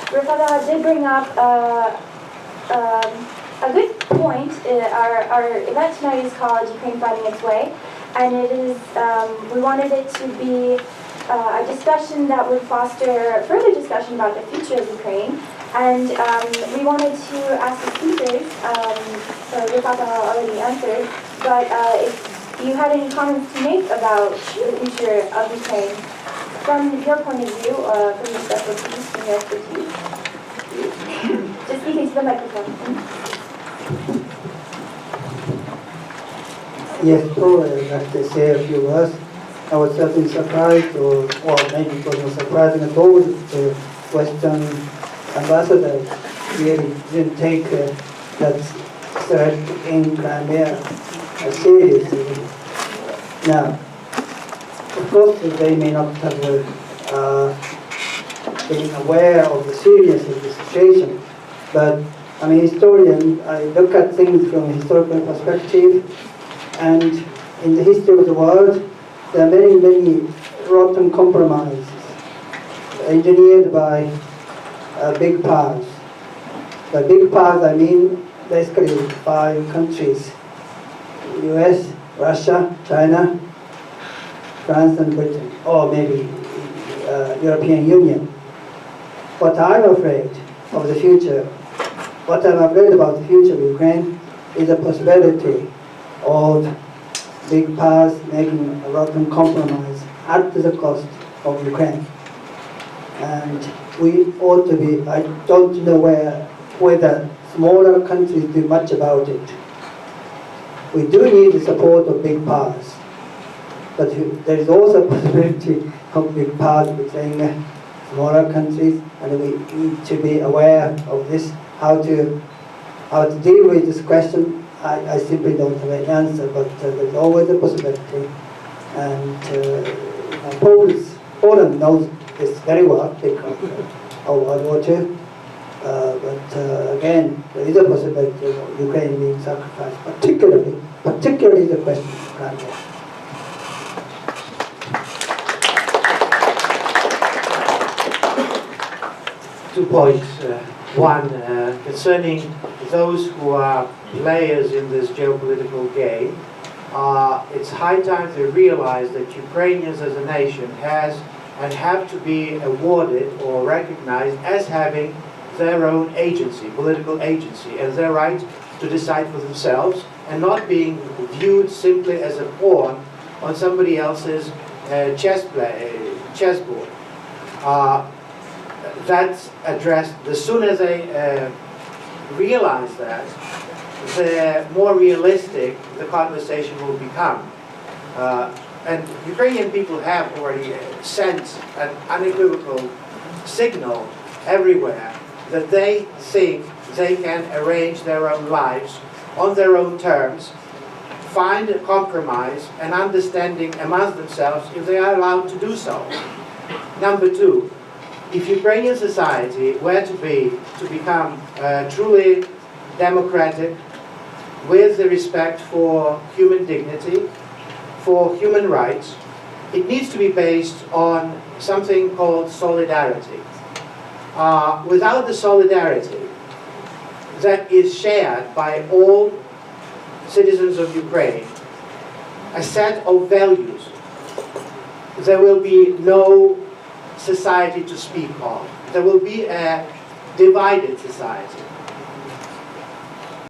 Refat did bring up a good point. Our event tonight is called Ukraine Fighting Its Way, and it is, we wanted it to be a discussion that would foster further discussion about the future of Ukraine. And we wanted to ask the speakers, so Refat already answered, but if you had any comments to make about the future of Ukraine from your point of view, from your specialties, from your expertise. Just speak into the microphone. Yes, probably I'd like to say a few words. I was certainly surprised, or maybe it wasn't surprising at all, that the Western ambassador really didn't take that threat in Crimea seriously. Now, of course, they may not have been aware of the seriousness of the situation, but I'm a historian. I look at things from a historical perspective, and in the history of the world, there are many, many rotten compromises engineered by big powers. By big powers, I mean basically 5 countries: US, Russia, China, France and Britain, or maybe European Union. What I'm afraid of the future, what I'm afraid about the future of Ukraine is the possibility of big powers making a rotten compromise at the cost of Ukraine. And we ought to be, I don't know whether smaller countries do much about it. We do need the support of big powers, but there is also a possibility of big powers betraying smaller countries, and we need to be aware of this, how to deal with this question. I simply don't have an answer, but there's always a possibility. And Poland knows this very well because of World War II. But again, there is a possibility of Ukraine being sacrificed, particularly the question of Crimea. 2 points. One, concerning those who are players in this geopolitical game, it's high time they realize that Ukrainians as a nation has and have to be awarded or recognized as having their own agency, political agency, and their right to decide for themselves, and not being viewed simply as a pawn on somebody else's chessboard. That's addressed. The sooner they realize that, the more realistic the conversation will become. And Ukrainian people have already sent an unequivocal signal everywhere that they think they can arrange their own lives on their own terms, find a compromise and understanding amongst themselves if they are allowed to do so. Number 2, if Ukrainian society were to become truly democratic, with the respect for human dignity, for human rights, it needs to be based on something called solidarity. Without the solidarity that is shared by all citizens of Ukraine, a set of values, there will be no society to speak of. There will be a divided society.